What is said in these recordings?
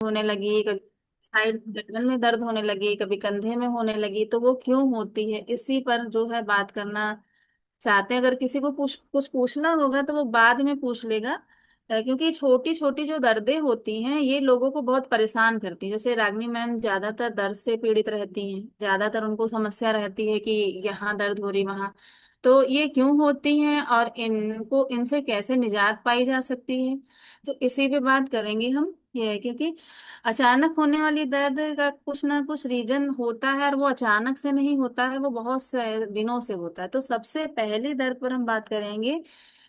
होने लगी, कभी साइड गर्दन में दर्द होने लगी, कभी कंधे में होने लगी, तो वो क्यों होती है, इसी पर जो है बात करना चाहते हैं। अगर किसी को कुछ पूछना होगा तो वो बाद में पूछ लेगा। क्योंकि छोटी छोटी जो दर्दें होती हैं ये लोगों को बहुत परेशान करती हैं। जैसे रागनी मैम ज्यादातर दर्द से पीड़ित रहती हैं, ज्यादातर उनको समस्या रहती है कि यहाँ दर्द हो रही वहाँ। तो ये क्यों होती हैं और इनको इनसे कैसे निजात पाई जा सकती है, तो इसी पे बात करेंगे हम। ये है क्योंकि अचानक होने वाली दर्द का कुछ ना कुछ रीजन होता है, और वो अचानक से नहीं होता है, वो बहुत से दिनों से होता है। तो सबसे पहले दर्द पर हम बात करेंगे।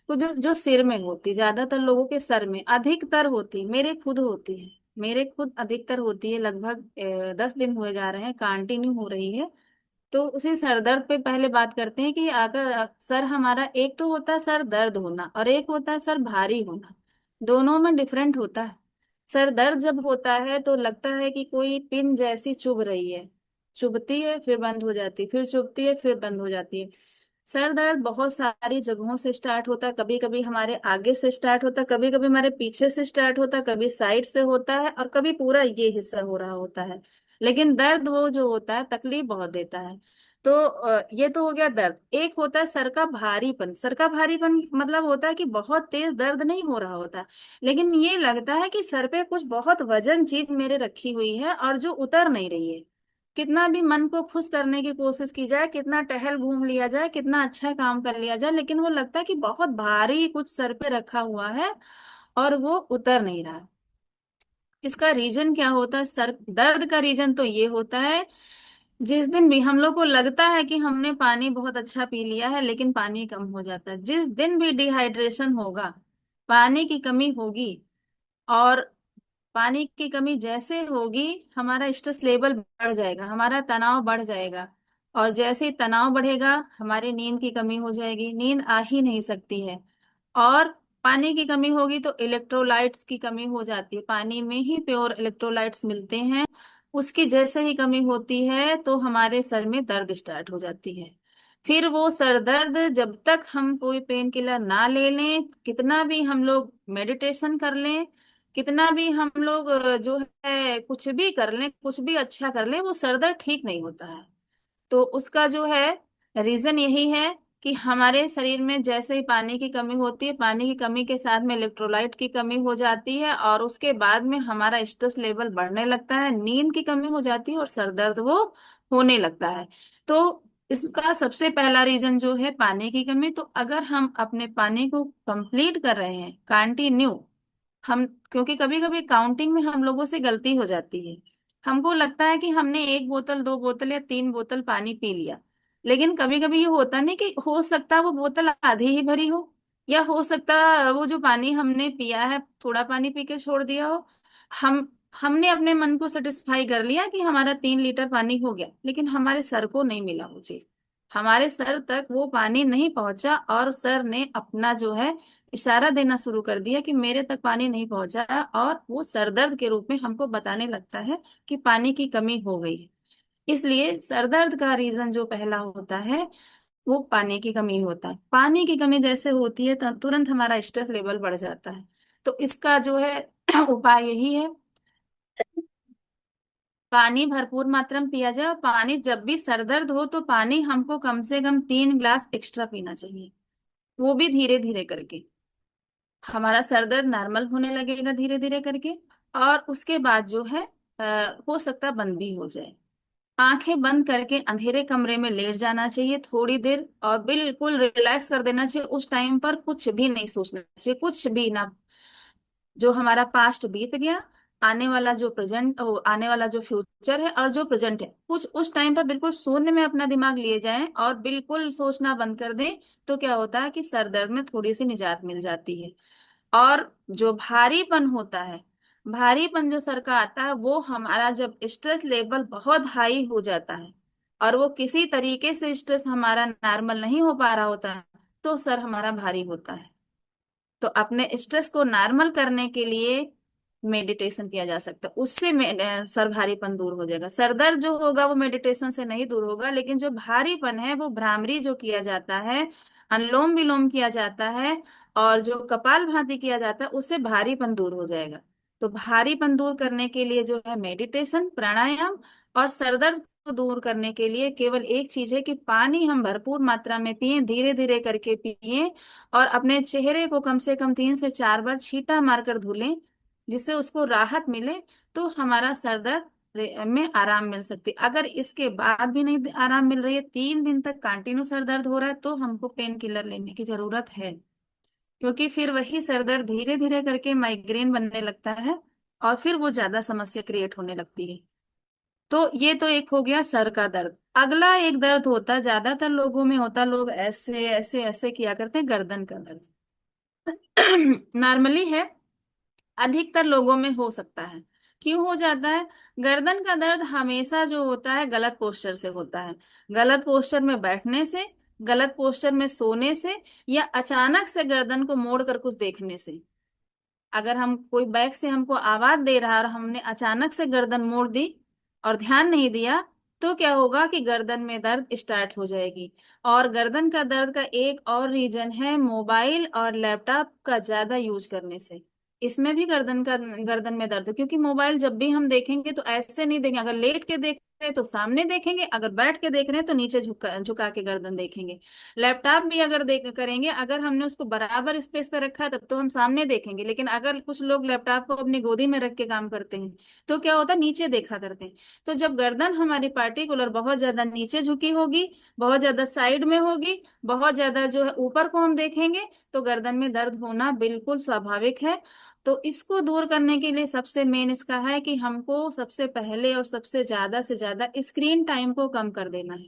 तो जो जो सिर में होती, ज्यादातर लोगों के सर में अधिकतर होती, मेरे खुद होती है, मेरे खुद अधिकतर होती है। लगभग 10 दिन हुए जा रहे हैं, कंटिन्यू हो रही है। तो उसी सर दर्द पे पहले बात करते हैं कि अगर सर हमारा, एक तो होता है सर दर्द होना और एक होता है सर भारी होना, दोनों में डिफरेंट होता है। सर दर्द जब होता है तो लगता है कि कोई पिन जैसी चुभ रही है, चुभती है फिर बंद हो जाती है, फिर चुभती है फिर बंद हो जाती है। सर दर्द बहुत सारी जगहों से स्टार्ट होता है, कभी कभी हमारे आगे से स्टार्ट होता है, कभी कभी हमारे पीछे से स्टार्ट होता है, कभी साइड से होता है, और कभी पूरा ये हिस्सा हो रहा होता है। लेकिन दर्द वो जो होता है तकलीफ बहुत देता है। तो ये तो हो गया दर्द। एक होता है सर का भारीपन। सर का भारीपन मतलब होता है कि बहुत तेज दर्द नहीं हो रहा होता, लेकिन ये लगता है कि सर पे कुछ बहुत वजन चीज मेरे रखी हुई है और जो उतर नहीं रही है। कितना भी मन को खुश करने की कोशिश की जाए, कितना टहल घूम लिया जाए, कितना अच्छा काम कर लिया जाए, लेकिन वो लगता है कि बहुत भारी कुछ सर पे रखा हुआ है और वो उतर नहीं रहा। इसका रीजन क्या होता है? सर दर्द का रीजन तो ये होता है, जिस दिन भी हम लोग को लगता है कि हमने पानी बहुत अच्छा पी लिया है लेकिन पानी कम हो जाता है, जिस दिन भी डिहाइड्रेशन होगा, पानी की कमी होगी, और पानी की कमी जैसे होगी हमारा स्ट्रेस लेवल बढ़ जाएगा, हमारा तनाव बढ़ जाएगा। और जैसे ही तनाव बढ़ेगा हमारी नींद की कमी हो जाएगी, नींद आ ही नहीं सकती है। और पानी की कमी होगी तो इलेक्ट्रोलाइट्स की कमी हो जाती है, पानी में ही प्योर इलेक्ट्रोलाइट्स मिलते हैं। उसकी जैसे ही कमी होती है तो हमारे सर में दर्द स्टार्ट हो जाती है। फिर वो सर दर्द जब तक हम कोई पेन किलर ना ले लें, कितना भी हम लोग मेडिटेशन कर लें, कितना भी हम लोग जो है कुछ भी कर लें, कुछ भी अच्छा कर लें, वो सर दर्द ठीक नहीं होता है। तो उसका जो है रीजन यही है कि हमारे शरीर में जैसे ही पानी की कमी होती है, पानी की कमी के साथ में इलेक्ट्रोलाइट की कमी हो जाती है, और उसके बाद में हमारा स्ट्रेस लेवल बढ़ने लगता है, नींद की कमी हो जाती है और सर दर्द वो होने लगता है। तो इसका सबसे पहला रीजन जो है पानी की कमी। तो अगर हम अपने पानी को कंप्लीट कर रहे हैं कंटिन्यू, हम, क्योंकि कभी कभी काउंटिंग में हम लोगों से गलती हो जाती है, हमको लगता है कि हमने 1 बोतल 2 बोतल या 3 बोतल पानी पी लिया, लेकिन कभी कभी ये होता नहीं कि हो सकता है वो बोतल आधी ही भरी हो, या हो सकता है वो जो पानी हमने पिया है थोड़ा पानी पी के छोड़ दिया हो। हम हमने अपने मन को सेटिस्फाई कर लिया कि हमारा 3 लीटर पानी हो गया, लेकिन हमारे सर को नहीं मिला वो चीज, हमारे सर तक वो पानी नहीं पहुंचा, और सर ने अपना जो है इशारा देना शुरू कर दिया कि मेरे तक पानी नहीं पहुंचा, और वो सरदर्द के रूप में हमको बताने लगता है कि पानी की कमी हो गई है। इसलिए सरदर्द का रीजन जो पहला होता है वो पानी की कमी होता है। पानी की कमी जैसे होती है तो तुरंत हमारा स्ट्रेस लेवल बढ़ जाता है। तो इसका जो है उपाय यही है, पानी भरपूर मात्रा में पिया जाए, और पानी जब भी सरदर्द हो तो पानी हमको कम से कम 3 ग्लास एक्स्ट्रा पीना चाहिए, वो भी धीरे धीरे करके। हमारा सर दर्द नॉर्मल होने लगेगा धीरे धीरे करके, और उसके बाद जो है हो सकता है बंद भी हो जाए। आंखें बंद करके अंधेरे कमरे में लेट जाना चाहिए थोड़ी देर, और बिल्कुल रिलैक्स कर देना चाहिए। उस टाइम पर कुछ भी नहीं सोचना चाहिए, कुछ भी ना। जो हमारा पास्ट बीत गया, आने वाला जो प्रेजेंट, आने वाला जो फ्यूचर है और जो प्रेजेंट है, कुछ उस टाइम पर बिल्कुल शून्य में अपना दिमाग लिए जाएं और बिल्कुल सोचना बंद कर दें। तो क्या होता है कि सर दर्द में थोड़ी सी निजात मिल जाती है। और जो भारीपन होता है, भारीपन जो सर का आता है, वो हमारा जब स्ट्रेस लेवल बहुत हाई हो जाता है और वो किसी तरीके से स्ट्रेस हमारा नॉर्मल नहीं हो पा रहा होता है, तो सर हमारा भारी होता है। तो अपने स्ट्रेस को नॉर्मल करने के लिए मेडिटेशन किया जा सकता है, उससे सर भारीपन दूर हो जाएगा। सर दर्द जो होगा वो मेडिटेशन से नहीं दूर होगा, लेकिन जो भारीपन है वो भ्रामरी जो किया जाता है, अनुलोम विलोम किया जाता है, और जो कपाल भाती किया जाता है, उससे भारीपन दूर हो जाएगा। तो भारीपन दूर करने के लिए जो है मेडिटेशन, प्राणायाम, और सरदर्द को दूर करने के लिए केवल एक चीज है कि पानी हम भरपूर मात्रा में पिए, धीरे धीरे करके पिए, और अपने चेहरे को कम से कम 3 से 4 बार छींटा मारकर धुलें, जिससे उसको राहत मिले। तो हमारा सर दर्द में आराम मिल सकती। अगर इसके बाद भी नहीं आराम मिल रही है, 3 दिन तक कंटिन्यू सर दर्द हो रहा है, तो हमको पेन किलर लेने की जरूरत है, क्योंकि फिर वही सर दर्द धीरे धीरे करके माइग्रेन बनने लगता है, और फिर वो ज्यादा समस्या क्रिएट होने लगती है। तो ये तो एक हो गया सर का दर्द। अगला एक दर्द होता, ज्यादातर लोगों में होता, लोग ऐसे ऐसे ऐसे किया करते हैं, गर्दन का दर्द। नॉर्मली है, अधिकतर लोगों में हो सकता है। क्यों हो जाता है? गर्दन का दर्द हमेशा जो होता है गलत पोस्चर से होता है। गलत पोस्चर में बैठने से, गलत पोस्चर में सोने से, या अचानक से गर्दन को मोड़ कर कुछ देखने से। अगर हम कोई बैक से हमको आवाज दे रहा है और हमने अचानक से गर्दन मोड़ दी और ध्यान नहीं दिया, तो क्या होगा कि गर्दन में दर्द स्टार्ट हो जाएगी। और गर्दन का दर्द का एक और रीजन है मोबाइल और लैपटॉप का ज्यादा यूज करने से। इसमें भी गर्दन में दर्द है, क्योंकि मोबाइल जब भी हम देखेंगे तो ऐसे नहीं देखेंगे। अगर लेट के देख रहे हैं तो सामने देखेंगे, अगर बैठ के देख रहे हैं तो नीचे झुका झुका के गर्दन देखेंगे। लैपटॉप भी अगर देख करेंगे, अगर हमने उसको बराबर स्पेस पे रखा है तब तो हम सामने देखेंगे, लेकिन अगर कुछ लोग लैपटॉप को अपनी गोदी में रख के काम करते हैं तो क्या होता है, नीचे देखा करते हैं। तो जब गर्दन हमारी पार्टिकुलर बहुत ज्यादा नीचे झुकी होगी, बहुत ज्यादा साइड में होगी, बहुत ज्यादा जो है ऊपर को हम देखेंगे, तो गर्दन में दर्द होना बिल्कुल स्वाभाविक है। तो इसको दूर करने के लिए सबसे मेन इसका है कि हमको सबसे पहले और सबसे ज्यादा से ज्यादा स्क्रीन टाइम को कम कर देना है।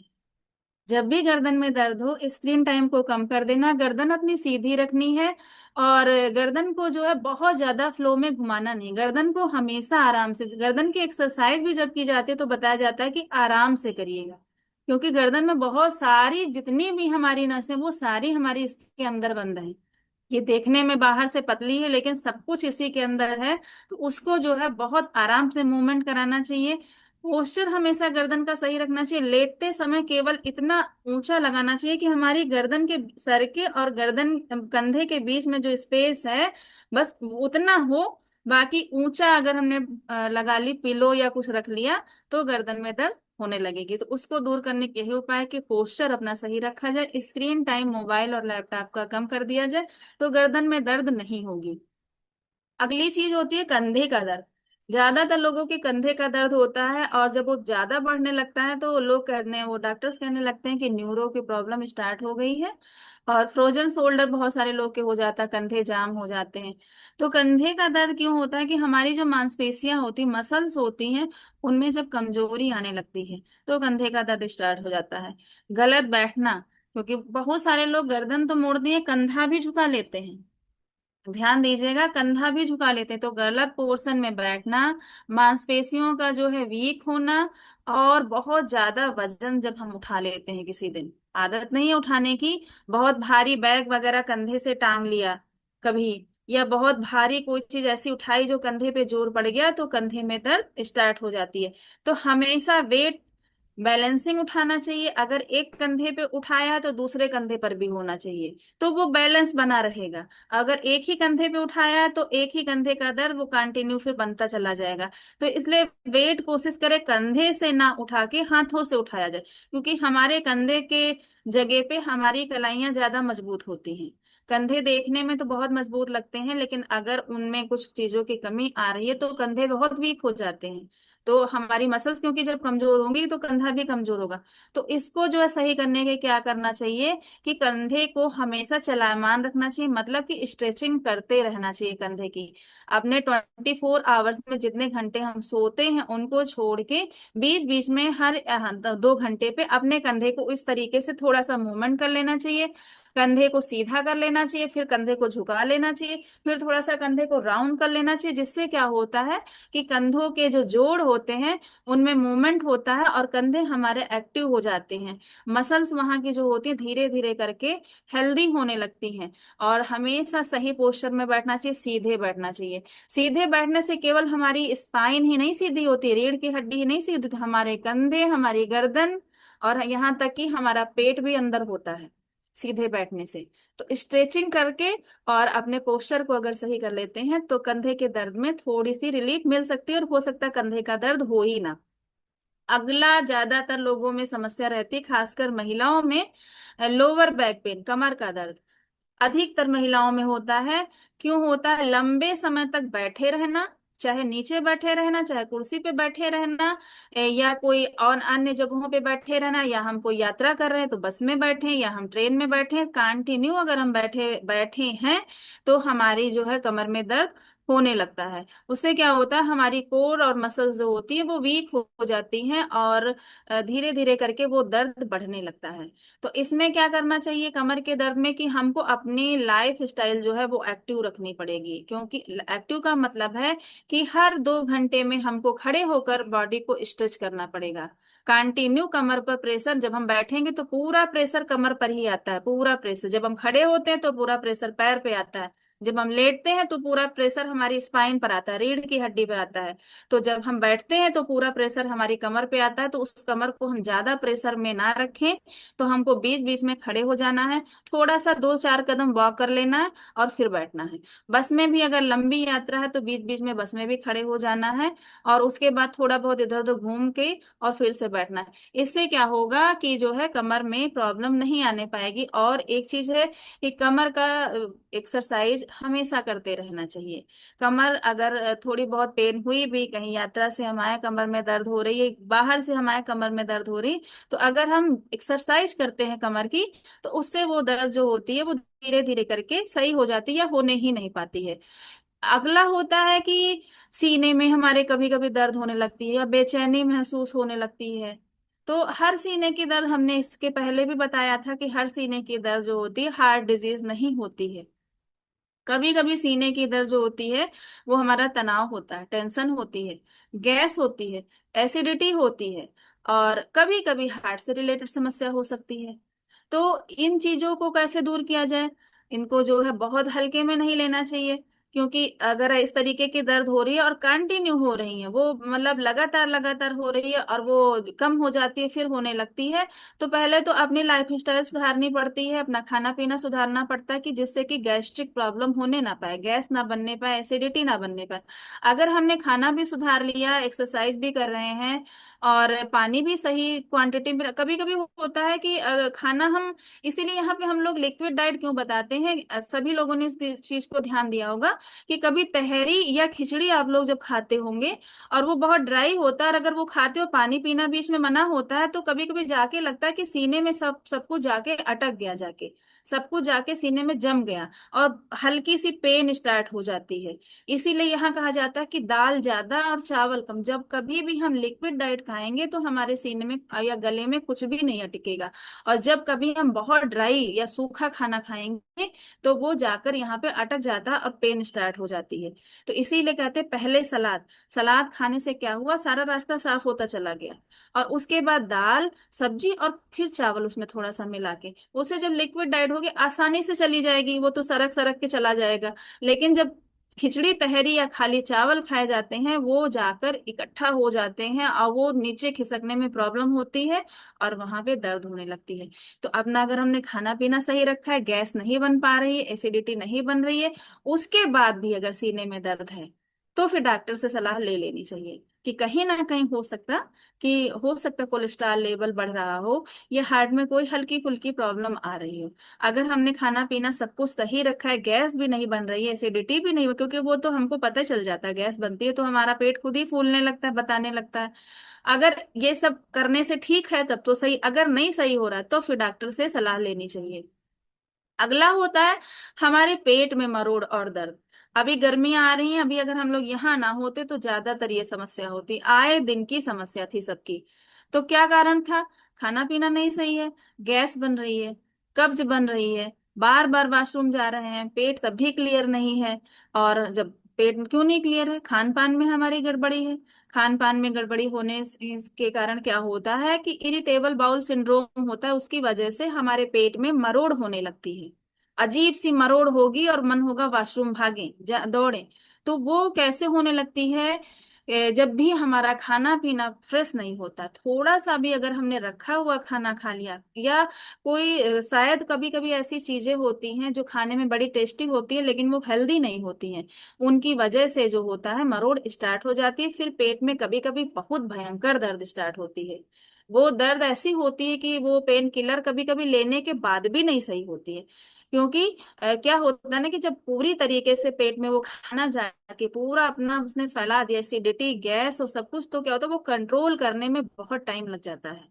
जब भी गर्दन में दर्द हो, स्क्रीन टाइम को कम कर देना, गर्दन अपनी सीधी रखनी है, और गर्दन को जो है बहुत ज्यादा फ्लो में घुमाना नहीं, गर्दन को हमेशा आराम से। गर्दन की एक्सरसाइज भी जब की जाती है तो बताया जाता है कि आराम से करिएगा, क्योंकि गर्दन में बहुत सारी जितनी भी हमारी नसें वो सारी हमारी इसके अंदर बंद है। ये देखने में बाहर से पतली है लेकिन सब कुछ इसी के अंदर है। तो उसको जो है बहुत आराम से मूवमेंट कराना चाहिए। पोस्चर हमेशा गर्दन का सही रखना चाहिए। लेटते समय केवल इतना ऊंचा लगाना चाहिए कि हमारी गर्दन के, सर के और गर्दन कंधे के बीच में जो स्पेस है बस उतना हो। बाकी ऊंचा अगर हमने लगा ली पिलो या कुछ रख लिया, तो गर्दन में दर्द होने लगेगी। तो उसको दूर करने के यही उपाय है कि पोस्चर अपना सही रखा जाए, स्क्रीन टाइम मोबाइल और लैपटॉप का कम कर दिया जाए, तो गर्दन में दर्द नहीं होगी। अगली चीज होती है कंधे का दर्द। ज्यादातर लोगों के कंधे का दर्द होता है, और जब वो ज्यादा बढ़ने लगता है तो लोग कहने, वो डॉक्टर्स कहने लगते हैं कि न्यूरो की प्रॉब्लम स्टार्ट हो गई है। और फ्रोजन शोल्डर बहुत सारे लोग के हो जाता है, कंधे जाम हो जाते हैं। तो कंधे का दर्द क्यों होता है कि हमारी जो मांसपेशियां होती, मसल्स होती हैं, उनमें जब कमजोरी आने लगती है तो कंधे का दर्द स्टार्ट हो जाता है। गलत बैठना, क्योंकि बहुत सारे लोग गर्दन तो मोड़ दिए, कंधा भी झुका लेते हैं। ध्यान दीजिएगा, कंधा भी झुका लेते हैं, तो गलत पोर्शन में बैठना, मांसपेशियों का जो है वीक होना, और बहुत ज्यादा वजन जब हम उठा लेते हैं, किसी दिन आदत नहीं है उठाने की, बहुत भारी बैग वगैरह कंधे से टांग लिया कभी, या बहुत भारी कोई चीज ऐसी उठाई जो कंधे पे जोर पड़ गया, तो कंधे में दर्द स्टार्ट हो जाती है। तो हमेशा वेट बैलेंसिंग उठाना चाहिए। अगर एक कंधे पे उठाया है तो दूसरे कंधे पर भी होना चाहिए, तो वो बैलेंस बना रहेगा। अगर एक ही कंधे पे उठाया है तो एक ही कंधे का दर्द वो कंटिन्यू फिर बनता चला जाएगा। तो इसलिए वेट कोशिश करें कंधे से ना उठा के हाथों से उठाया जाए, क्योंकि हमारे कंधे के जगह पे हमारी कलाइयां ज्यादा मजबूत होती हैं। कंधे देखने में तो बहुत मजबूत लगते हैं, लेकिन अगर उनमें कुछ चीजों की कमी आ रही है तो कंधे बहुत वीक हो जाते हैं। तो हमारी मसल्स क्योंकि जब कमजोर होंगी तो कंधा भी कमजोर होगा। तो इसको जो है सही करने के क्या करना चाहिए कि कंधे को हमेशा चलायमान रखना चाहिए, मतलब कि स्ट्रेचिंग करते रहना चाहिए कंधे की। अपने 24 आवर्स में जितने घंटे हम सोते हैं उनको छोड़ के बीच बीच में हर 2 घंटे पे अपने कंधे को इस तरीके से थोड़ा सा मूवमेंट कर लेना चाहिए। कंधे को सीधा कर लेना चाहिए, फिर कंधे को झुका लेना चाहिए, फिर थोड़ा सा कंधे को राउंड कर लेना चाहिए, जिससे क्या होता है कि कंधों के जो जोड़ होते हैं उनमें मूवमेंट होता है और कंधे हमारे एक्टिव हो जाते हैं। मसल्स वहां की जो होती है धीरे धीरे करके हेल्दी होने लगती हैं। और हमेशा सही पोस्चर में बैठना चाहिए, सीधे बैठना चाहिए। सीधे बैठने से केवल हमारी स्पाइन ही नहीं सीधी होती, रीढ़ की हड्डी ही नहीं सीधी होती, हमारे कंधे, हमारी गर्दन, और यहाँ तक कि हमारा पेट भी अंदर होता है। सीधे बैठने से। तो स्ट्रेचिंग करके और अपने पोस्चर को अगर सही कर लेते हैं तो कंधे के दर्द में थोड़ी सी रिलीफ मिल सकती है, और हो सकता है कंधे का दर्द हो ही ना। अगला ज्यादातर लोगों में समस्या रहती है, खासकर महिलाओं में, लोअर बैक पेन, कमर का दर्द अधिकतर महिलाओं में होता है। क्यों होता है? लंबे समय तक बैठे रहना, चाहे नीचे बैठे रहना, चाहे कुर्सी पे बैठे रहना, या कोई और अन्य जगहों पे बैठे रहना, या हम कोई यात्रा कर रहे हैं तो बस में बैठे या हम ट्रेन में बैठे हैं, कंटिन्यू अगर हम बैठे बैठे हैं तो हमारी जो है कमर में दर्द होने लगता है। उससे क्या होता है, हमारी कोर और मसल्स जो होती है वो वीक हो जाती हैं, और धीरे धीरे करके वो दर्द बढ़ने लगता है। तो इसमें क्या करना चाहिए कमर के दर्द में, कि हमको अपनी लाइफ स्टाइल जो है वो एक्टिव रखनी पड़ेगी। क्योंकि एक्टिव का मतलब है कि हर 2 घंटे में हमको खड़े होकर बॉडी को स्ट्रेच करना पड़ेगा। कंटिन्यू कमर पर प्रेशर, जब हम बैठेंगे तो पूरा प्रेशर कमर पर ही आता है, पूरा प्रेशर। जब हम खड़े होते हैं तो पूरा प्रेशर पैर पे आता है। जब हम लेटते हैं तो पूरा प्रेशर हमारी स्पाइन पर आता है, रीढ़ की हड्डी पर आता है। तो जब हम बैठते हैं तो पूरा प्रेशर हमारी कमर पे आता है। तो उस कमर को हम ज्यादा प्रेशर में ना रखें, तो हमको बीच बीच में खड़े हो जाना है, थोड़ा सा 2-4 कदम वॉक कर लेना है और फिर बैठना है। बस में भी अगर लंबी यात्रा है तो बीच बीच में बस में भी खड़े हो जाना है, और उसके बाद थोड़ा बहुत इधर उधर घूम के और फिर से बैठना है। इससे क्या होगा कि जो है कमर में प्रॉब्लम नहीं आने पाएगी। और एक चीज है कि कमर का एक्सरसाइज हमेशा करते रहना चाहिए। कमर अगर थोड़ी बहुत पेन हुई भी, कहीं यात्रा से हम आए कमर में दर्द हो रही है, बाहर से हम आए कमर में दर्द हो रही, तो अगर हम एक्सरसाइज करते हैं कमर की, तो उससे वो दर्द जो होती है वो धीरे धीरे करके सही हो जाती है या होने ही नहीं पाती है। अगला होता है कि सीने में हमारे कभी कभी दर्द होने लगती है या बेचैनी महसूस होने लगती है। तो हर सीने की दर्द, हमने इसके पहले भी बताया था कि हर सीने की दर्द जो होती है हार्ट डिजीज नहीं होती है। कभी कभी सीने की दर्द जो होती है वो हमारा तनाव होता है, टेंशन होती है, गैस होती है, एसिडिटी होती है, और कभी कभी हार्ट से रिलेटेड समस्या हो सकती है। तो इन चीजों को कैसे दूर किया जाए? इनको जो है बहुत हल्के में नहीं लेना चाहिए। क्योंकि अगर इस तरीके की दर्द हो रही है और कंटिन्यू हो रही है, वो मतलब लगातार लगातार हो रही है और वो कम हो जाती है फिर होने लगती है, तो पहले तो अपनी लाइफ स्टाइल सुधारनी पड़ती है, अपना खाना पीना सुधारना पड़ता है, कि जिससे कि गैस्ट्रिक प्रॉब्लम होने ना पाए, गैस ना बनने पाए, एसिडिटी ना बनने पाए। अगर हमने खाना भी सुधार लिया, एक्सरसाइज भी कर रहे हैं, और पानी भी सही क्वांटिटी में, कभी कभी होता है कि खाना हम, इसीलिए यहाँ पे हम लोग लिक्विड डाइट क्यों बताते हैं, सभी लोगों ने इस चीज को ध्यान दिया होगा कि कभी तहरी या खिचड़ी आप लोग जब खाते होंगे और वो बहुत ड्राई होता है, और अगर वो खाते हो पानी पीना बीच में मना होता है, तो कभी कभी जाके लगता है कि सीने में सब कुछ जाके अटक गया, जाके सब कुछ जाके सीने में जम गया, और हल्की सी पेन स्टार्ट हो जाती है। इसीलिए यहाँ कहा जाता है कि दाल ज्यादा और चावल कम। जब कभी भी हम लिक्विड डाइट खाएंगे तो हमारे सीने में या गले में कुछ भी नहीं अटकेगा, और जब कभी हम बहुत ड्राई या सूखा खाना खाएंगे तो वो जाकर यहाँ पे अटक जाता है और पेन स्टार्ट हो जाती है। तो इसीलिए कहते हैं पहले सलाद, सलाद खाने से क्या हुआ, सारा रास्ता साफ होता चला गया, और उसके बाद दाल सब्जी और फिर चावल उसमें थोड़ा सा मिला के, उसे जब लिक्विड डाइट होगी आसानी से चली जाएगी, वो तो सरक सरक के चला जाएगा। लेकिन जब खिचड़ी तहरी या खाली चावल खाए जाते हैं, वो जाकर इकट्ठा हो जाते हैं और वो नीचे खिसकने में प्रॉब्लम होती है, और वहां पे दर्द होने लगती है। तो अपना अगर हमने खाना पीना सही रखा है, गैस नहीं बन पा रही है, एसिडिटी नहीं बन रही है, उसके बाद भी अगर सीने में दर्द है, तो फिर डॉक्टर से सलाह ले लेनी चाहिए, कि कहीं ना कहीं हो सकता कोलेस्ट्रॉल लेवल बढ़ रहा हो, या हार्ट में कोई हल्की फुल्की प्रॉब्लम आ रही हो। अगर हमने खाना पीना सब कुछ सही रखा है, गैस भी नहीं बन रही है, एसिडिटी भी नहीं हो, क्योंकि वो तो हमको पता चल जाता है, गैस बनती है तो हमारा पेट खुद ही फूलने लगता है, बताने लगता है। अगर ये सब करने से ठीक है तब तो सही, अगर नहीं सही हो रहा है तो फिर डॉक्टर से सलाह लेनी चाहिए। अगला होता है हमारे पेट में मरोड़ और दर्द। अभी गर्मियां आ रही हैं, अभी अगर हम लोग यहाँ ना होते तो ज्यादातर ये समस्या होती, आए दिन की समस्या थी सबकी। तो क्या कारण था? खाना पीना नहीं सही है, गैस बन रही है, कब्ज बन रही है, बार बार वॉशरूम जा रहे हैं, पेट तब भी क्लियर नहीं है। और जब पेट क्यों नहीं क्लियर है? खान पान में हमारी गड़बड़ी है। खान पान में गड़बड़ी होने के कारण क्या होता है कि इरिटेबल बाउल सिंड्रोम होता है, उसकी वजह से हमारे पेट में मरोड़ होने लगती है। अजीब सी मरोड़ होगी और मन होगा वॉशरूम भागे, दौड़े। तो वो कैसे होने लगती है? जब भी हमारा खाना पीना फ्रेश नहीं होता, थोड़ा सा भी अगर हमने रखा हुआ खाना खा लिया, या कोई शायद कभी कभी ऐसी चीजें होती हैं जो खाने में बड़ी टेस्टी होती है लेकिन वो हेल्दी नहीं होती हैं, उनकी वजह से जो होता है मरोड़ स्टार्ट हो जाती है, फिर पेट में कभी कभी बहुत भयंकर दर्द स्टार्ट होती है। वो दर्द ऐसी होती है कि वो पेन किलर कभी कभी लेने के बाद भी नहीं सही होती है। क्योंकि क्या होता है ना कि जब पूरी तरीके से पेट में वो खाना जाके पूरा अपना उसने फैला दिया, एसिडिटी गैस और सब कुछ, तो क्या होता है वो कंट्रोल करने में बहुत टाइम लग जाता है।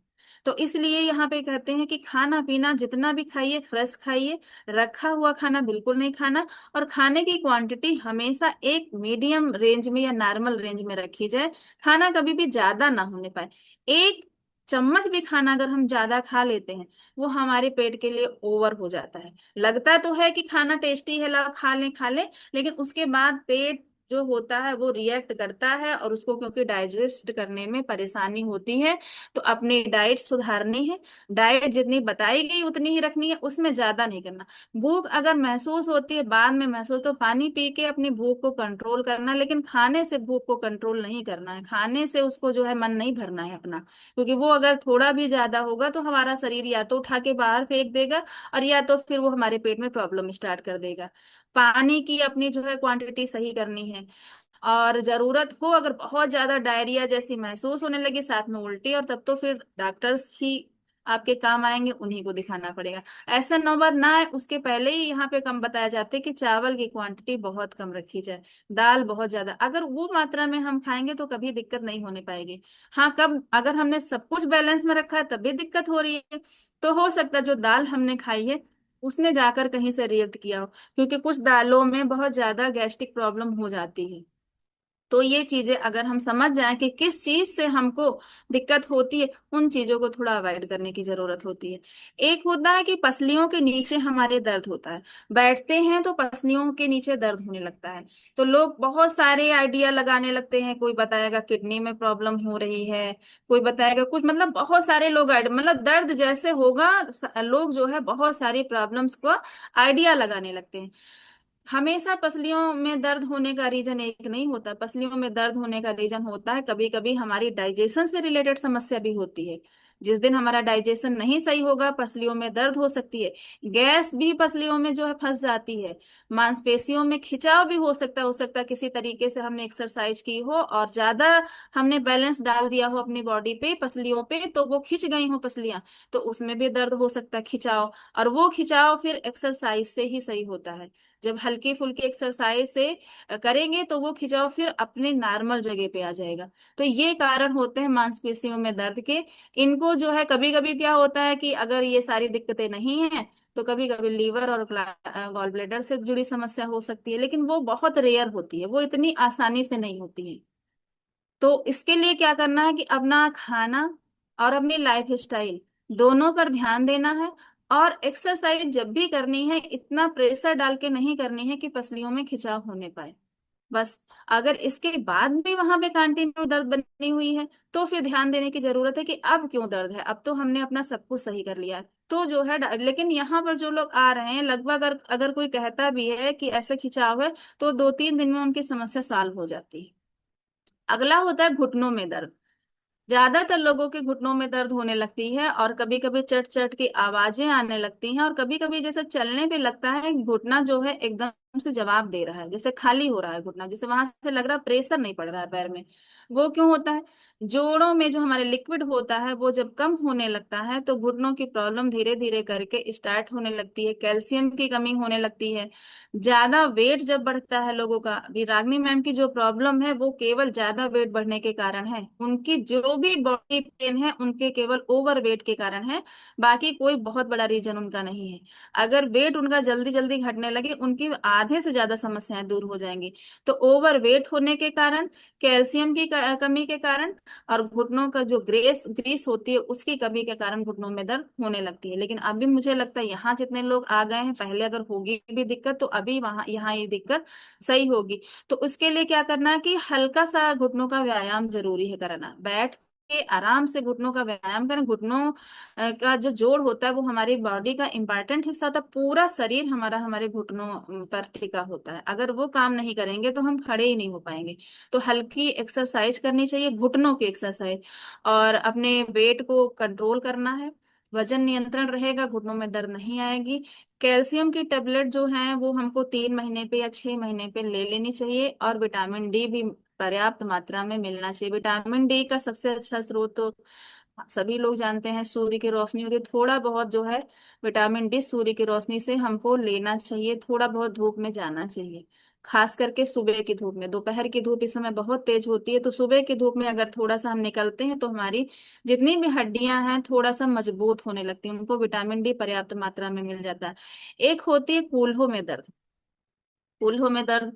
तो इसलिए यहाँ पे कहते हैं कि खाना पीना जितना भी खाइए फ्रेश खाइए, रखा हुआ खाना बिल्कुल नहीं खाना, और खाने की क्वांटिटी हमेशा एक मीडियम रेंज में या नॉर्मल रेंज में रखी जाए। खाना कभी भी ज्यादा ना होने पाए। एक चम्मच भी खाना अगर हम ज्यादा खा लेते हैं, वो हमारे पेट के लिए ओवर हो जाता है। लगता तो है कि खाना टेस्टी है, ला खा लें खा लें, लेकिन उसके बाद पेट जो होता है वो रिएक्ट करता है, और उसको क्योंकि डाइजेस्ट करने में परेशानी होती है। तो अपनी डाइट सुधारनी है। डाइट जितनी बताई गई उतनी ही रखनी है, उसमें ज्यादा नहीं करना। भूख अगर महसूस होती है बाद में महसूस, तो पानी पी के अपनी भूख को कंट्रोल करना, लेकिन खाने से भूख को कंट्रोल नहीं करना है। खाने से उसको जो है मन नहीं भरना है अपना, क्योंकि वो अगर थोड़ा भी ज्यादा होगा तो हमारा शरीर या तो उठा के बाहर फेंक देगा, और या तो फिर वो हमारे पेट में प्रॉब्लम स्टार्ट कर देगा। पानी की अपनी जो है क्वांटिटी सही करनी है। और जरूरत हो अगर बहुत ज्यादा डायरिया जैसी महसूस होने लगी, साथ में उल्टी, और तब तो फिर डॉक्टर्स ही आपके काम आएंगे, उन्हीं को दिखाना पड़ेगा। ऐसा नौबत ना आए उसके पहले ही यहाँ पे कम बताया जाता है कि चावल की क्वांटिटी बहुत कम रखी जाए, दाल बहुत ज्यादा, अगर वो मात्रा में हम खाएंगे तो कभी दिक्कत नहीं होने पाएगी। हाँ, कब अगर हमने सब कुछ बैलेंस में रखा है तब भी दिक्कत हो रही है, तो हो सकता है जो दाल हमने खाई है उसने जाकर कहीं से रिएक्ट किया हो, क्योंकि कुछ दालों में बहुत ज्यादा गैस्ट्रिक प्रॉब्लम हो जाती है। तो ये चीजें अगर हम समझ जाएं कि किस चीज से हमको दिक्कत होती है, उन चीजों को थोड़ा अवॉइड करने की जरूरत होती है। एक होता है कि पसलियों के नीचे हमारे दर्द होता है, बैठते हैं तो पसलियों के नीचे दर्द होने लगता है। तो लोग बहुत सारे आइडिया लगाने लगते हैं, कोई बताएगा किडनी में प्रॉब्लम हो रही है, कोई बताएगा कुछ, मतलब बहुत सारे लोग मतलब दर्द जैसे होगा, लोग जो है बहुत सारी प्रॉब्लम्स को आइडिया लगाने लगते हैं। हमेशा पसलियों में दर्द होने का रीजन एक नहीं होता। पसलियों में दर्द होने का रीजन होता है कभी कभी हमारी डाइजेशन से रिलेटेड समस्या भी होती है। जिस दिन हमारा डाइजेशन नहीं सही होगा पसलियों में दर्द हो सकती है। गैस भी पसलियों में जो है फंस जाती है। मांसपेशियों में खिंचाव भी हो सकता है किसी तरीके से हमने एक्सरसाइज की हो और ज्यादा हमने बैलेंस डाल दिया हो अपनी बॉडी पे पसलियों पे, तो वो खिंच गई हो पसलियां, तो उसमें भी दर्द हो सकता है, खिंचाव। और वो खिंचाव फिर एक्सरसाइज से ही सही होता है। जब हल्की फुल्की एक्सरसाइज से करेंगे तो वो खिंचाव फिर अपने नॉर्मल जगह पे आ जाएगा। तो ये कारण होते हैं मांसपेशियों में दर्द के। इनको जो है कभी कभी क्या होता है कि अगर ये सारी दिक्कतें नहीं हैं तो कभी कभी लीवर और गॉल ब्लेडर से जुड़ी समस्या हो सकती है, लेकिन वो बहुत रेयर होती है, वो इतनी आसानी से नहीं होती है। तो इसके लिए क्या करना है कि अपना खाना और अपनी लाइफ स्टाइल दोनों पर ध्यान देना है। और एक्सरसाइज जब भी करनी है इतना प्रेशर डाल के नहीं करनी है कि पसलियों में खिंचाव होने पाए, बस। अगर इसके बाद भी वहां पे कंटिन्यू दर्द बनी हुई है तो फिर ध्यान देने की जरूरत है कि अब क्यों दर्द है। अब तो हमने अपना सब कुछ सही कर लिया है, तो जो है लेकिन यहाँ पर जो लोग आ रहे हैं लगभग अगर कोई कहता भी है कि ऐसे खिंचाव है, तो 2-3 दिन में उनकी समस्या सॉल्व हो जाती है। अगला होता है घुटनों में दर्द। ज्यादातर लोगों के घुटनों में दर्द होने लगती है, और कभी कभी चट चट की आवाजें आने लगती हैं, और कभी कभी जैसे चलने पे लगता है कि घुटना जो है एकदम से जवाब दे रहा है, जैसे खाली हो रहा है घुटना, जैसे वहां से लग रहा है प्रेशर नहीं पड़ रहा है पैर में। वो क्यों होता है? जोड़ों में जो हमारे लिक्विड होता है वो जब कम होने लगता है तो घुटनों की प्रॉब्लम धीरे धीरे करके स्टार्ट होने लगती है, कैल्शियम की कमी होने लगती है। ज्यादा वेट जब बढ़ता है लोगों का, अभी रागनी मैम की जो प्रॉब्लम है वो केवल ज्यादा वेट बढ़ने के कारण है, उनकी जो भी बॉडी पेन है उनके केवल ओवर वेट के कारण है, बाकी कोई बहुत बड़ा रीजन उनका नहीं है। अगर वेट उनका जल्दी जल्दी घटने लगे उनकी आधे से ज्यादा समस्याएं दूर हो जाएंगी। तो ओवर वेट होने के कारण, कैल्शियम की कमी के कारण, और घुटनों का जो ग्रेस ग्रीस होती है उसकी कमी के कारण घुटनों में दर्द होने लगती है। लेकिन अभी मुझे लगता है यहाँ जितने लोग आ गए हैं, पहले अगर होगी भी दिक्कत तो अभी वहां यहाँ ये दिक्कत सही होगी। तो उसके लिए क्या करना है कि हल्का सा घुटनों का व्यायाम जरूरी है कराना। बैठ आराम से घुटनों का व्यायाम करें। घुटनों का जो जोड़ होता है वो हमारी बॉडी का इंपॉर्टेंट हिस्सा होता है। पूरा शरीर हमारा हमारे घुटनों पर टिका होता है। अगर वो काम नहीं करेंगे तो हम खड़े ही नहीं हो पाएंगे। तो हल्की एक्सरसाइज करनी चाहिए, घुटनों की एक्सरसाइज। और अपने वेट को कंट्रोल करना है। वजन नियंत्रण रहेगा, घुटनों में दर्द नहीं आएगी। कैल्शियम की टेबलेट जो है वो हमको 3 महीने पे या 6 महीने पे ले लेनी चाहिए। और विटामिन डी भी पर्याप्त मात्रा में मिलना चाहिए। विटामिन डी का सबसे अच्छा स्रोत तो सभी लोग जानते हैं, सूर्य की रोशनी होती है। थोड़ा बहुत जो है विटामिन डी सूर्य की रोशनी से हमको लेना चाहिए। थोड़ा बहुत धूप में जाना चाहिए, खास करके सुबह की धूप में। दोपहर की धूप इस समय बहुत तेज होती है, तो सुबह की धूप में अगर थोड़ा सा हम निकलते हैं तो हमारी जितनी भी हड्डियां हैं थोड़ा सा मजबूत होने लगती हैं, उनको विटामिन डी पर्याप्त मात्रा में मिल जाता है। एक होती है कूल्हों में दर्द। कूल्हों में दर्द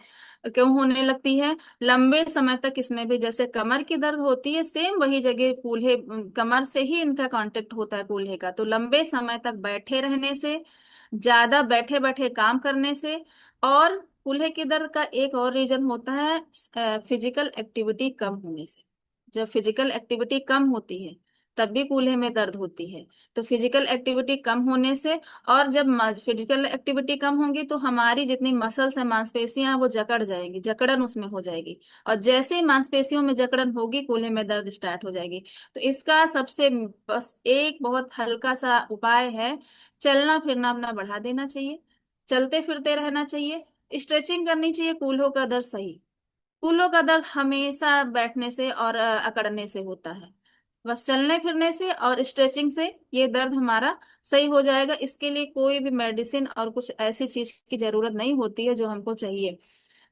क्यों होने लगती है? लंबे समय तक इसमें भी जैसे कमर की दर्द होती है, सेम वही जगह कूल्हे, कमर से ही इनका कांटेक्ट होता है कूल्हे का। तो लंबे समय तक बैठे रहने से, ज्यादा बैठे बैठे काम करने से, और कूल्हे की दर्द का एक और रीजन होता है फिजिकल एक्टिविटी कम होने से। जब फिजिकल एक्टिविटी कम होती है तब भी कूल्हे में दर्द होती है। तो फिजिकल एक्टिविटी कम होने से, और जब फिजिकल एक्टिविटी कम होगी तो हमारी जितनी मसल्स है, मांसपेशियां हैं, वो जकड़ जाएगी, जकड़न उसमें हो जाएगी। और जैसे ही मांसपेशियों में जकड़न होगी कूल्हे में दर्द स्टार्ट हो जाएगी। तो इसका सबसे बस एक बहुत हल्का सा उपाय है, चलना फिरना अपना बढ़ा देना चाहिए। चलते फिरते रहना चाहिए, स्ट्रेचिंग करनी चाहिए। कूल्हों का दर्द सही, कूल्हों का दर्द हमेशा बैठने से और अकड़ने से होता है। बस चलने फिरने से और स्ट्रेचिंग से ये दर्द हमारा सही हो जाएगा। इसके लिए कोई भी मेडिसिन और कुछ ऐसी चीज की जरूरत नहीं होती है जो हमको चाहिए।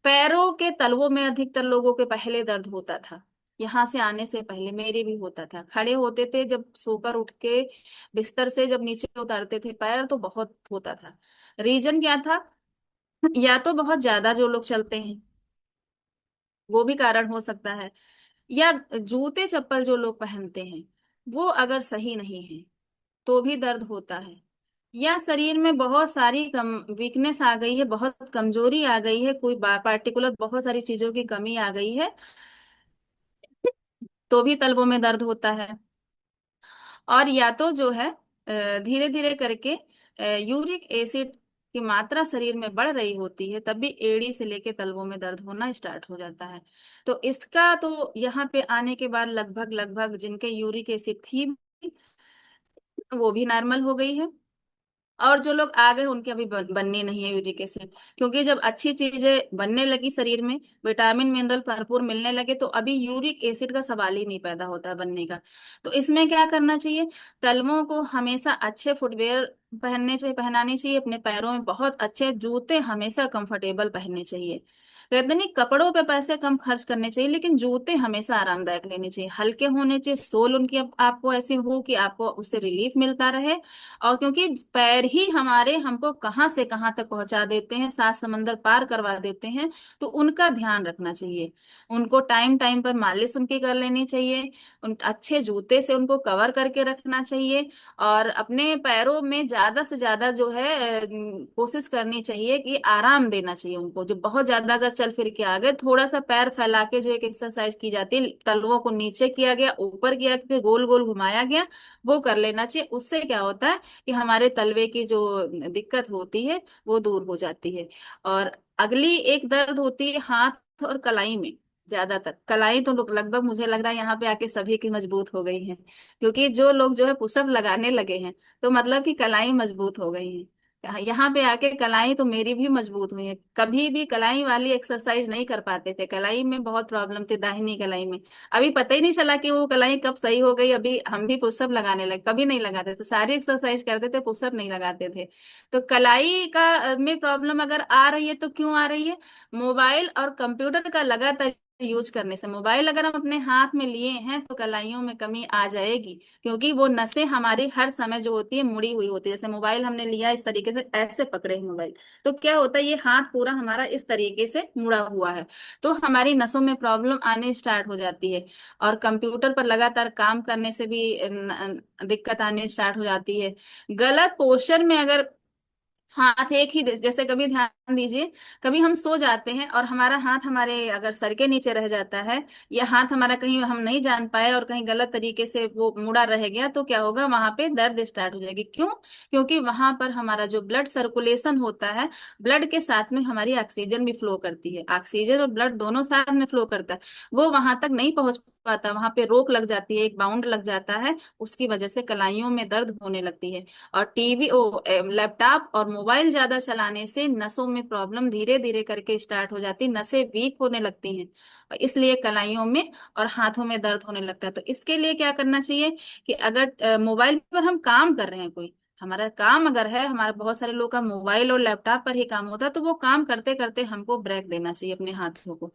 पैरों के तलवों में अधिकतर लोगों के पहले दर्द होता था। यहाँ से आने से पहले मेरे भी होता था। खड़े होते थे जब सोकर उठ के बिस्तर से, जब नीचे उतारते थे पैर तो बहुत होता था। रीजन क्या था? या तो बहुत ज्यादा जो लोग चलते हैं वो भी कारण हो सकता है, या जूते चप्पल जो लोग पहनते हैं वो अगर सही नहीं है तो भी दर्द होता है। या शरीर में बहुत सारी कम वीकनेस आ गई है, बहुत कमजोरी आ गई है, कोई पार्टिकुलर बहुत सारी चीजों की कमी आ गई है, तो भी तलवों में दर्द होता है। और या तो जो है धीरे धीरे करके यूरिक एसिड की मात्रा शरीर में बढ़ रही होती है, तब भी एड़ी से लेके तलवों में दर्द होना स्टार्ट हो जाता है। तो इसका तो यहाँ पे आने के बाद लगभग लगभग जिनके यूरिक एसिड थी वो भी नॉर्मल हो गई है। और जो लोग आ गए उनकी अभी बननी नहीं है यूरिक एसिड। क्योंकि जब अच्छी चीजें बनने लगी शरीर में, विटामिन मिनरल भरपूर मिलने लगे, तो अभी यूरिक एसिड का सवाल ही नहीं पैदा होता है बनने का। तो इसमें क्या करना चाहिए? तलवों को हमेशा अच्छे फुटवेयर पहनने चाहिए, पहनाने चाहिए। अपने पैरों में बहुत अच्छे जूते हमेशा कंफर्टेबल पहनने चाहिए। कहते नहीं, कपड़ों पे पैसे कम खर्च करने चाहिए लेकिन जूते हमेशा आरामदायक लेने चाहिए, हल्के होने चाहिए। सोल उनकी आपको ऐसी हो कि आपको उससे रिलीफ मिलता रहे। और क्योंकि पैर ही हमारे हमको कहाँ से कहाँ तक पहुंचा देते हैं, सात समंदर पार करवा देते हैं, तो उनका ध्यान रखना चाहिए। उनको टाइम टाइम पर मालिश उनकी कर लेनी चाहिए। उन अच्छे जूते से उनको कवर करके रखना चाहिए। और अपने पैरों में ज्यादा से ज्यादा जो है कोशिश करनी चाहिए कि आराम देना चाहिए उनको। जो बहुत ज्यादा अगर चल फिर के आ गए, थोड़ा सा पैर फैला के जो एक एक्सरसाइज की जाती है, तलवों को नीचे किया गया, ऊपर किया, फिर गोल गोल घुमाया गया, वो कर लेना चाहिए। उससे क्या होता है कि हमारे तलवे की जो दिक्कत होती है वो दूर हो जाती है। और अगली एक दर्द होती है हाथ और कलाई में। ज्यादातर कलाई तो लगभग मुझे लग रहा है यहाँ पे आके सभी की मजबूत हो गई है। क्योंकि जो लोग जो है पुशअप लगाने लगे हैं तो मतलब कि कलाई मजबूत हो गई है। यहाँ पे आके कलाई तो मेरी भी मजबूत हुई है। कभी भी कलाई वाली एक्सरसाइज नहीं कर पाते थे, कलाई में बहुत प्रॉब्लम थी, दाहिनी कलाई में। अभी पता ही नहीं चला कि वो कलाई कब सही हो गई। अभी हम भी पुशअप लगाने लगे, कभी नहीं लगाते थे, सारी एक्सरसाइज करते थे, पुशअप नहीं लगाते थे। तो कलाई का में प्रॉब्लम अगर आ रही है तो क्यों आ रही है? मोबाइल और कंप्यूटर का लगातार यूज करने से। मोबाइल अगर हम अपने हाथ में लिए हैं तो कलाइयों में कमी आ जाएगी, क्योंकि वो नसें हमारी हर समय जो होती है मुड़ी हुई होती है। जैसे मोबाइल हमने लिया इस तरीके से, ऐसे पकड़े हैं मोबाइल, तो क्या होता है ये हाथ पूरा हमारा इस तरीके से मुड़ा हुआ है, तो हमारी नसों में प्रॉब्लम आने स्टार्ट हो जाती है। और कंप्यूटर पर लगातार काम करने से भी दिक्कत आने स्टार्ट हो जाती है। गलत पोस्चर में अगर हाथ एक ही, जैसे कभी ध्यान दीजिए, कभी हम सो जाते हैं और हमारा हाथ हमारे अगर सर के नीचे रह जाता है, या हाथ हमारा कहीं हम नहीं जान पाए और कहीं गलत तरीके से वो मुड़ा रह गया, तो क्या होगा, वहां पे दर्द स्टार्ट हो जाएगी। क्यों? क्योंकि वहां पर हमारा जो ब्लड सर्कुलेशन होता है, ब्लड के साथ में हमारी ऑक्सीजन भी फ्लो करती है, ऑक्सीजन और ब्लड दोनों साथ में फ्लो करता है, वो वहां तक नहीं पहुंच पाता, वहां पे रोक लग जाती है, एक बाउंड लग जाता है, उसकी वजह से कलाइयों में दर्द होने लगती है। और टीवी ओ लैपटॉप और मोबाइल ज्यादा चलाने से नसों में प्रॉब्लम धीरे धीरे करके स्टार्ट हो जाती, नसें वीक होने लगती हैं, और इसलिए कलाइयों में और हाथों में दर्द होने लगता है। तो इसके लिए क्या करना चाहिए कि अगर मोबाइल पर हम काम कर रहे हैं, कोई हमारा काम अगर है, हमारा बहुत सारे लोग का मोबाइल और लैपटॉप पर ही काम होता है, तो वो काम करते करते हमको ब्रेक देना चाहिए अपने हाथों को।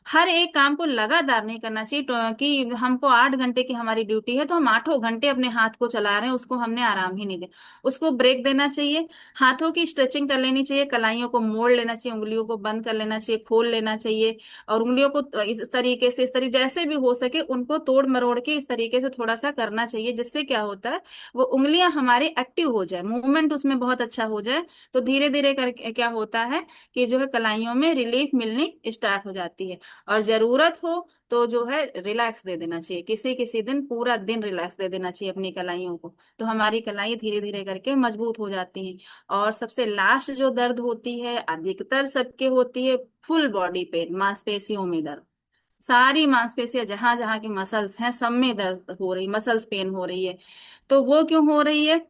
हर एक काम को लगातार नहीं करना चाहिए, कि हमको 8 घंटे की हमारी ड्यूटी है तो हम 8 घंटे अपने हाथ को चला रहे हैं, उसको हमने आराम ही नहीं दिया, उसको ब्रेक देना चाहिए। हाथों की स्ट्रेचिंग कर लेनी चाहिए, कलाइयों को मोड़ लेना चाहिए, उंगलियों को बंद कर लेना चाहिए, खोल लेना चाहिए, और उंगलियों को इस तरीके से, इस तरीके जैसे भी हो सके उनको तोड़ मरोड़ के इस तरीके से थोड़ा सा करना चाहिए, जिससे क्या होता है, वो उंगलियां हमारी एक्टिव हो जाए, मूवमेंट उसमें बहुत अच्छा हो जाए। तो धीरे धीरे करके क्या होता है कि जो है कलाइयों में रिलीफ मिलनी स्टार्ट हो जाती है। और जरूरत हो तो जो है रिलैक्स दे देना चाहिए, किसी किसी दिन पूरा दिन रिलैक्स दे देना चाहिए अपनी कलाइयों को, तो हमारी कलाई धीरे धीरे करके मजबूत हो जाती हैं। और सबसे लास्ट जो दर्द होती है, अधिकतर सबके होती है, फुल बॉडी पेन, मांसपेशियों में दर्द। सारी मांसपेशियां जहां जहां की मसल्स हैं सब में दर्द हो रही, मसल्स पेन हो रही है। तो वो क्यों हो रही है?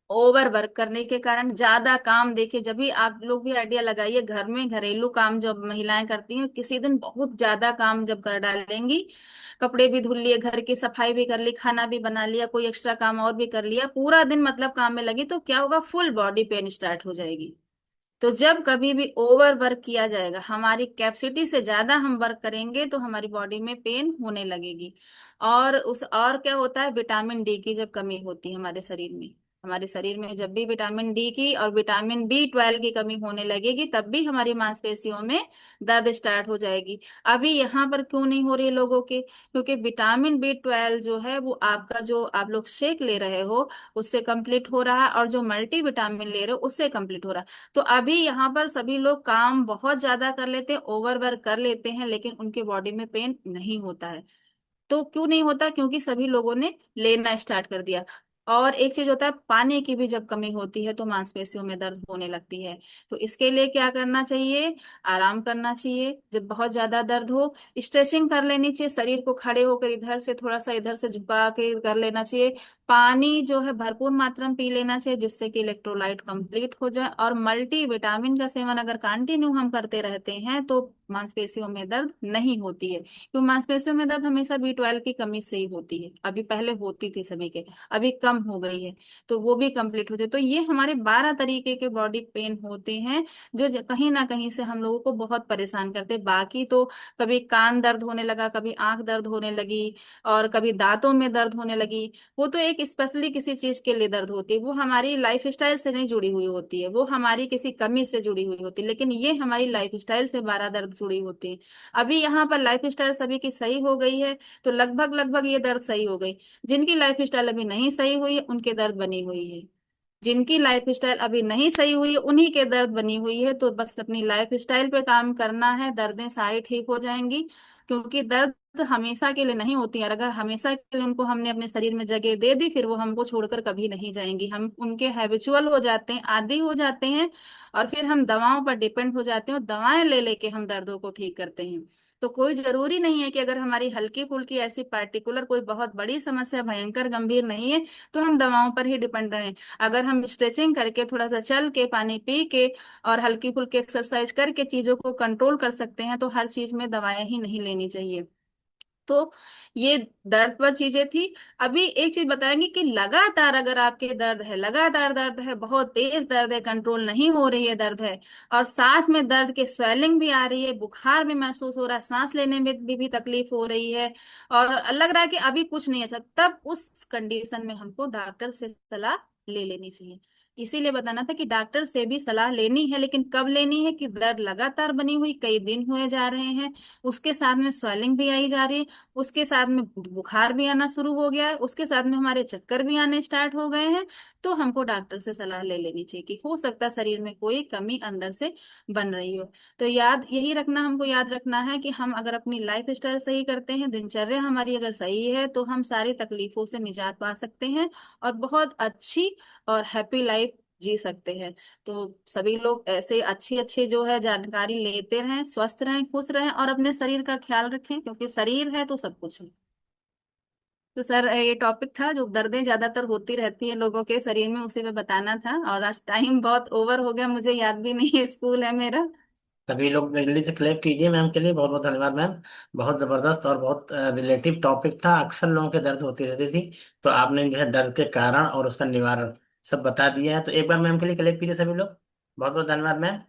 ओवर वर्क करने के कारण, ज्यादा काम। देखिए, जब भी आप लोग भी आइडिया लगाइए, घर में घरेलू काम जब महिलाएं करती हैं, किसी दिन बहुत ज्यादा काम जब कर डालेंगी, कपड़े भी धुल लिए, घर की सफाई भी कर ली, खाना भी बना लिया, कोई एक्स्ट्रा काम और भी कर लिया, पूरा दिन मतलब काम में लगी, तो क्या होगा, फुल बॉडी पेन स्टार्ट हो जाएगी। तो जब कभी भी ओवर वर्क किया जाएगा, हमारी कैपेसिटी से ज्यादा हम वर्क करेंगे, तो हमारी बॉडी में पेन होने लगेगी। और क्या होता है, विटामिन डी की जब कमी होती है हमारे शरीर में, हमारे शरीर में जब भी विटामिन डी की और विटामिन B12 की कमी होने लगेगी, तब भी हमारी मांसपेशियों में दर्द स्टार्ट हो जाएगी। अभी यहाँ पर क्यों नहीं हो रही लोगों के? क्योंकि विटामिन B12 जो है, वो आपका जो आप लोग शेक ले रहे हो उससे कंप्लीट हो रहा है, और जो मल्टी विटामिन ले रहे हो उससे कंप्लीट हो रहा है। तो अभी यहाँ पर सभी लोग काम बहुत ज्यादा कर लेते हैं, ओवर वर्क कर लेते हैं, लेकिन उनके बॉडी में पेन नहीं होता है। तो क्यों नहीं होता? क्योंकि सभी लोगों ने लेना स्टार्ट कर दिया। और एक चीज होता है, पानी की भी जब कमी होती है तो मांसपेशियों में दर्द होने लगती है। तो इसके लिए क्या करना चाहिए? आराम करना चाहिए। जब बहुत ज्यादा दर्द हो, स्ट्रेचिंग कर लेनी चाहिए, शरीर को खड़े होकर इधर से थोड़ा सा इधर से झुका के कर लेना चाहिए। पानी जो है भरपूर मात्रा में पी लेना चाहिए, जिससे कि इलेक्ट्रोलाइट कंप्लीट हो जाए। और मल्टी विटामिन का सेवन अगर कंटिन्यू हम करते रहते हैं, तो मांसपेशियों में दर्द नहीं होती है। तो मांसपेशियों में दर्द हमेशा B12 की कमी से ही होती है, अभी पहले होती थी सभी के, अभी कम हो गई है, तो वो भी कंप्लीट होते। तो ये हमारे 12 तरीके के बॉडी पेन होते हैं, जो कहीं ना कहीं से हम लोगों को बहुत परेशान करते हैं। बाकी तो कभी कान दर्द होने लगा, कभी आंख दर्द होने लगी, और कभी दांतों में दर्द होने लगी, वो तो एक स्पेशली किसी चीज के लिए दर्द होती है, वो हमारी लाइफ स्टाइल से नहीं जुड़ी हुई होती है, वो हमारी किसी कमी से जुड़ी हुई होती है। लेकिन ये हमारी लाइफ स्टाइल से 12 दर्द जुड़ी होती है। अभी यहाँ पर लाइफ स्टाइल सभी की सही हो गई है, तो लगभग लगभग ये दर्द सही हो गई। जिनकी लाइफ स्टाइल अभी नहीं सही हुई है, उनके दर्द बनी हुई है। जिनकी लाइफ स्टाइल अभी नहीं सही हुई है, उन्हीं के दर्द बनी हुई है। तो बस अपनी लाइफ स्टाइल पे काम करना है, दर्दें सारी ठीक हो जाएंगी। क्योंकि दर्द हमेशा के लिए नहीं होती है, और अगर हमेशा के लिए उनको हमने अपने शरीर में जगह दे दी, फिर वो हमको छोड़कर कभी नहीं जाएंगी, हम उनके हैबिचुअल हो जाते हैं, आदी हो जाते हैं, और फिर हम दवाओं पर डिपेंड हो जाते हैं, और दवाएं ले लेके हम दर्दों को ठीक करते हैं। तो कोई जरूरी नहीं है कि अगर हमारी हल्की फुल्की ऐसी पार्टिकुलर कोई बहुत बड़ी समस्या, भयंकर गंभीर नहीं है, तो हम दवाओं पर ही डिपेंड रहें। अगर हम स्ट्रेचिंग करके, थोड़ा सा चल के, पानी पी के, और हल्की फुल्की एक्सरसाइज करके चीजों को कंट्रोल कर सकते हैं, तो हर चीज में दवाएं ही नहीं लेनी चाहिए। तो ये दर्द पर चीजें थी। अभी एक चीज बताएंगे कि लगातार अगर आपके दर्द है, लगातार दर्द है, बहुत तेज दर्द है, कंट्रोल नहीं हो रही है दर्द है, और साथ में दर्द के स्वेलिंग भी आ रही है, बुखार भी महसूस हो रहा है, सांस लेने में भी तकलीफ हो रही है, और लग रहा है कि अभी कुछ नहीं अच्छा, तब उस कंडीशन में हमको डॉक्टर से सलाह ले लेनी चाहिए। इसीलिए बताना था कि डॉक्टर से भी सलाह लेनी है, लेकिन कब लेनी है कि दर्द लगातार बनी हुई कई दिन हुए जा रहे हैं, उसके साथ में स्वेलिंग भी आई जा रही है, उसके साथ में बुखार भी आना शुरू हो गया है, उसके साथ में हमारे चक्कर भी आने स्टार्ट हो गए हैं। तो हमको डॉक्टर से सलाह ले लेनी चाहिए कि हो सकता है शरीर में कोई कमी अंदर से बन रही हो। तो याद यही रखना, हमको याद रखना है कि हम अगर अपनी लाइफ स्टाइल सही करते हैं, दिनचर्या हमारी अगर सही है, तो हम सारी तकलीफों से निजात पा सकते हैं और बहुत अच्छी और हैप्पी लाइफ जी सकते हैं। तो सभी लोग ऐसे अच्छी अच्छी जो है जानकारी लेते रहें, स्वस्थ रहें, खुश रहें और अपने शरीर का ख्याल रखें, क्योंकि शरीर है तो सब कुछ है। तो सर ये टॉपिक था जो दर्दें ज्यादातर होती रहती हैं लोगों के शरीर में, उसी पे बताना था। और आज टाइम बहुत ओवर हो गया, मुझे याद भी नहीं है, स्कूल है मेरा। सभी लोग जल्दी से क्लैप कीजिए मैम के लिए। बहुत बहुत धन्यवाद मैम। बहुत जबरदस्त और बहुत रिलेटिव टॉपिक था। अक्सर लोगों के दर्द होती रहती थी, तो आपने जो है दर्द के कारण और उसका निवारण सब बता दिया है। तो एक बार मैम के लिए क्लैप कीजिए सभी लोग। बहुत बहुत धन्यवाद मैम।